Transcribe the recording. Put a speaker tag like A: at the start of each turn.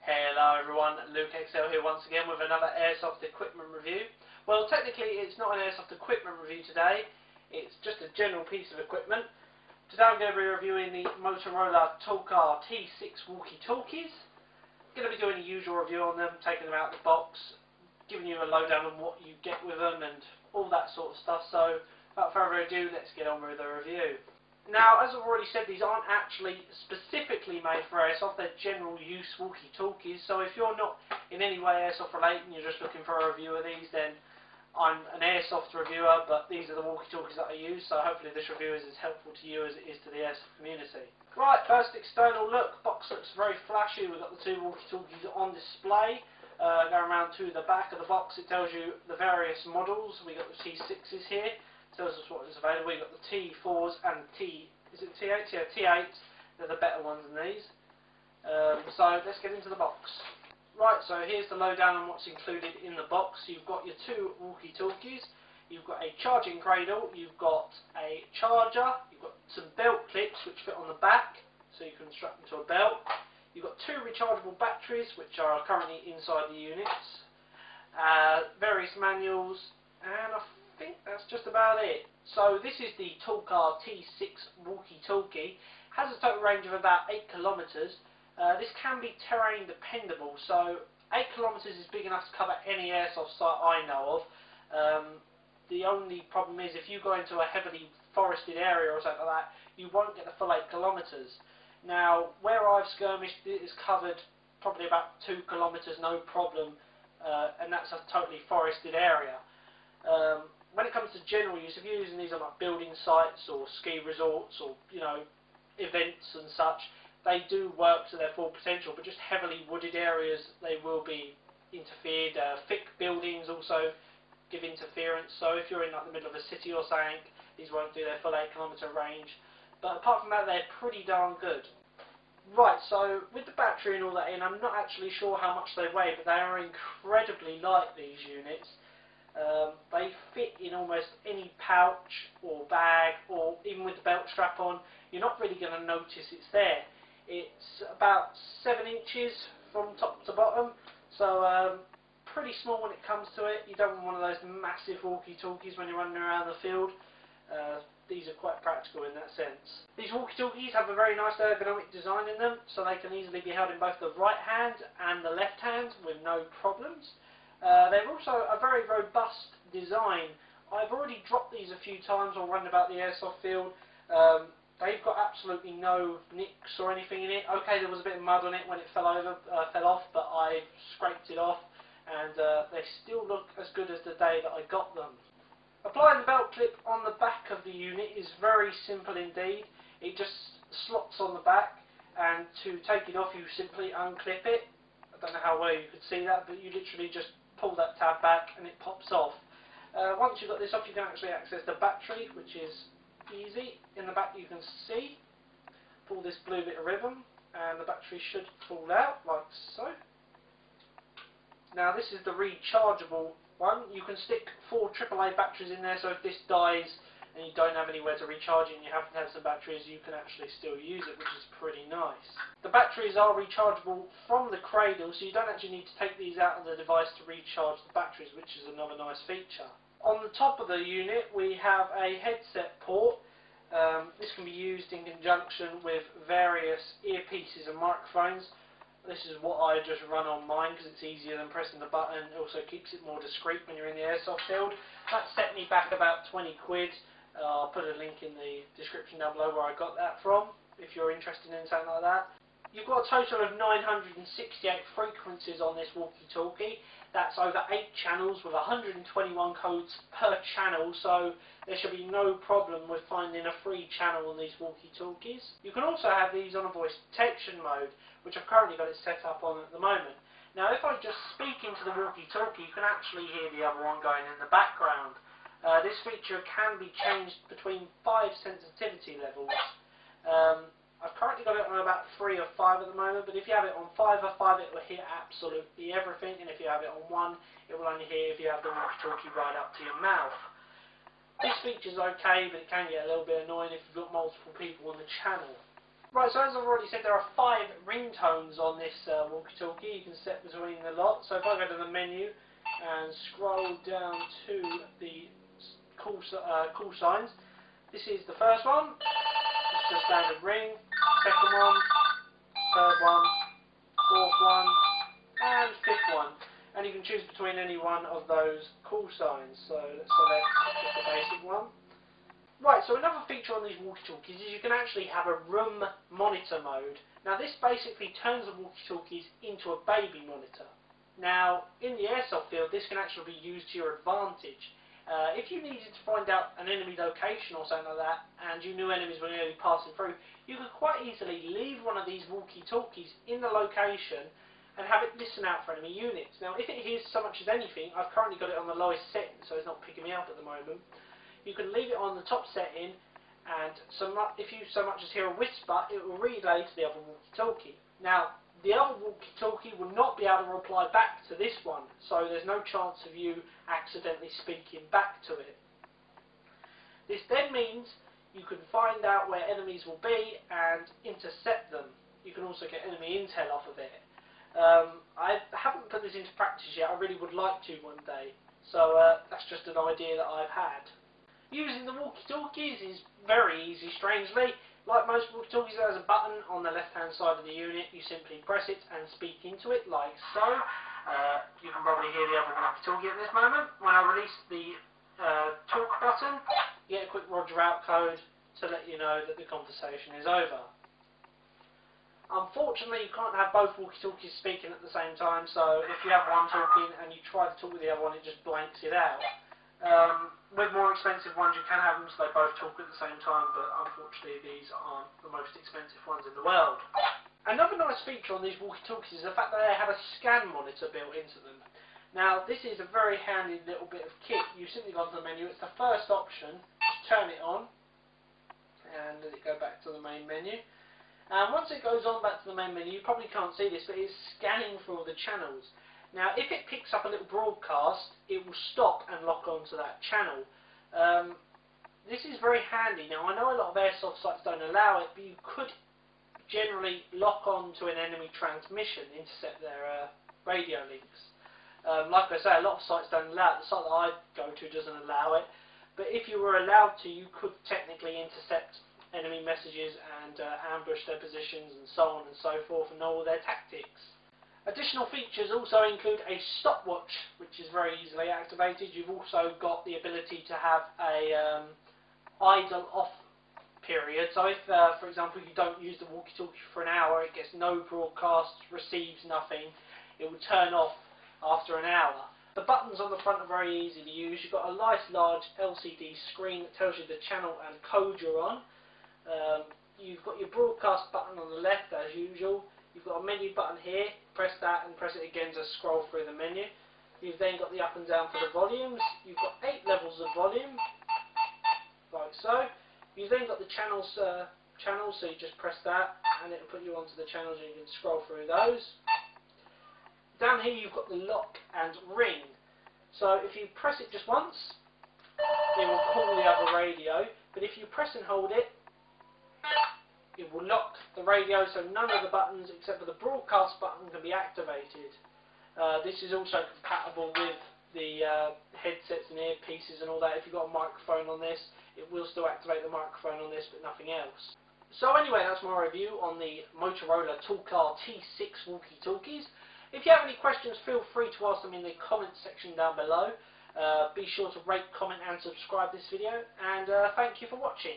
A: Hello everyone, Luke XL here once again with another airsoft equipment review. Well, technically it's not an airsoft equipment review today, it's just a general piece of equipment. Today I'm going to be reviewing the Motorola TLKR T6 walkie-talkies. Going to be doing the usual review on them, taking them out of the box, giving you a lowdown on what you get with them and all that sort of stuff. So without further ado, let's get on with the review. Now, as I've already said, these aren't actually specifically made for airsoft, they're general use walkie-talkies, so if you're not in any way airsoft related and you're just looking for a review of these, then I'm an airsoft reviewer, but these are the walkie-talkies that I use, so hopefully this review is as helpful to you as it is to the airsoft community. Right, first external look, box looks very flashy. We've got the two walkie-talkies on display. Going around to the back of the box, it tells you the various models. We've got the T6s here. Tells us what is available. We've got the T4s and is it T8? Yeah, T8. They're the better ones than these. So let's get into the box. Right, so here's the lowdown on what's included in the box. You've got your two walkie-talkies. You've got a charging cradle. You've got a charger. You've got some belt clips which fit on the back, so you can strap them to a belt. You've got two rechargeable batteries which are currently inside the units. Various manuals, and I think that's just about it. So this is the TLKR T6 walkie-talkie. Has a total range of about 8 kilometres. This can be terrain dependable, so 8 kilometres is big enough to cover any airsoft site I know of. The only problem is if you go into a heavily forested area or something like that, you won't get the full 8 kilometres. Now, where I've skirmished, it is covered probably about 2 kilometres, no problem, and that's a totally forested area. When it comes to general use, if you're using these on like building sites or ski resorts or events and such, they do work to their full potential, but just heavily wooded areas they will be interfered. Thick buildings also give interference, so if you're in like the middle of a city or something, these won't do their full 8 kilometre range. But apart from that, they're pretty darn good. Right, so with the battery and all that in, I'm not actually sure how much they weigh, but they are incredibly light, these units. They fit in almost any pouch or bag, or even with the belt strap on, you're not really going to notice it's there. It's about 7 inches from top to bottom, so pretty small when it comes to it. You don't want one of those massive walkie-talkies when you're running around the field. These are quite practical in that sense. These walkie-talkies have a very nice ergonomic design in them, so they can easily be held in both the right hand and the left hand with no problems. They're also a very robust design. I've already dropped these a few times or run about the airsoft field. They've got absolutely no nicks or anything in it. Okay, there was a bit of mud on it when it fell off, but I scraped it off, and they still look as good as the day that I got them. Applying the belt clip on the back of the unit is very simple indeed. It just slots on the back, and to take it off you simply unclip it. I don't know how well you could see that, but you literally just pull that tab back and it pops off. Once you've got this off, you can actually access the battery, which is easy. In the back you can see, pull this blue bit of ribbon and the battery should fall out like so. Now this is the rechargeable one. You can stick 4 AAA batteries in there, so if this dies and you don't have anywhere to recharge it and you have to have some batteries, you can actually still use it, which is pretty nice. The batteries are rechargeable from the cradle, so you don't actually need to take these out of the device to recharge the batteries, which is another nice feature. On the top of the unit we have a headset port. This can be used in conjunction with various earpieces and microphones. This is what I just run on mine because it's easier than pressing the button. It also keeps it more discreet when you're in the airsoft field. That set me back about 20 quid. I'll put a link in the description down below where I got that from, if you're interested in something like that. You've got a total of 968 frequencies on this walkie-talkie. That's over 8 channels with 121 codes per channel, so there should be no problem with finding a free channel on these walkie-talkies. You can also have these on a voice detection mode, which I've currently got it set up on at the moment. Now if I just speak into the walkie-talkie, you can actually hear the other one going in the background. This feature can be changed between 5 sensitivity levels. I've currently got it on about 3 or 5 at the moment, but if you have it on 5 or 5 it will hear absolutely everything, and if you have it on 1 it will only hear if you have the walkie-talkie right up to your mouth. This feature's okay, but it can get a little bit annoying if you've got multiple people on the channel. Right, so as I've already said, there are 5 ringtones on this walkie-talkie. You can set between the lot. So if I go to the menu and scroll down to the call signs, this is the first one. It's a standard ring. Second one, third one, fourth one, and fifth one. And you can choose between any one of those call signs. So let's select just the basic one. Right, so another feature on these walkie-talkies is you can actually have a room monitor mode. Now this basically turns the walkie-talkies into a baby monitor. Now in the airsoft field this can actually be used to your advantage. If you needed to find out an enemy location or something like that and you knew enemies were nearly passing through, you could quite easily leave one of these walkie-talkies in the location and have it listen out for enemy units. Now if it hears so much as anything, I've currently got it on the lowest setting so it's not picking me up at the moment. You can leave it on the top setting and if you so much as hear a whisper, it will relay to the other walkie-talkie. Now the other walkie-talkie will not be able to reply back to this one, so there's no chance of you accidentally speaking back to it. This then means you can find out where enemies will be and intercept them. You can also get enemy intel off of it. I haven't put this into practice yet, I really would like to one day, so that's just an idea that I've had. Using the walkie-talkies is very easy, strangely. Like most walkie-talkies, there's a button on the left-hand side of the unit. You simply press it and speak into it, like so. You can probably hear the other walkie-talkie at this moment. When I release the talk button, you get a quick Roger out code to let you know that the conversation is over. Unfortunately, you can't have both walkie-talkies speaking at the same time, so if you have one talking and you try to talk with the other one, it just blanks it out. With more expensive ones, you can have them so they both talk at the same time, but unfortunately these aren't the most expensive ones in the world. Another nice feature on these walkie-talkies is the fact that they have a scan monitor built into them. Now, this is a very handy little bit of kit. You simply go to the menu, it's the first option, just turn it on, and let it go back to the main menu. And once it goes on back to the main menu, you probably can't see this, but it's scanning for all the channels. Now, if it picks up a little broadcast, it will stop and lock onto that channel. This is very handy. Now, I know a lot of airsoft sites don't allow it, but you could generally lock onto an enemy transmission, intercept their radio links. Like I say, a lot of sites don't allow it. The site that I go to doesn't allow it. But if you were allowed to, you could technically intercept enemy messages and ambush their positions and so on and so forth and know all their tactics. Additional features also include a stopwatch, which is very easily activated. You've also got the ability to have a idle off period. So if, for example, you don't use the walkie-talkie for an hour, it gets no broadcasts, receives nothing, it will turn off after an hour. The buttons on the front are very easy to use. You've got a nice large LCD screen that tells you the channel and code you're on. You've got your broadcast button on the left as usual. You've got a menu button here, press that and press it again to scroll through the menu. You've then got the up and down for the volumes. You've got 8 levels of volume, like so. You've then got the channels, so you just press that and it will put you onto the channels and you can scroll through those. Down here you've got the lock and ring. So if you press it just once, it will call the other radio, but if you press and hold it, it will lock the radio, so none of the buttons except for the broadcast button can be activated. This is also compatible with the headsets and earpieces and all that. If you've got a microphone on this, it will still activate the microphone on this, but nothing else. So anyway, that's my review on the Motorola TLKR T6 walkie-talkies. If you have any questions, feel free to ask them in the comments section down below. Be sure to rate, comment and subscribe this video, and thank you for watching.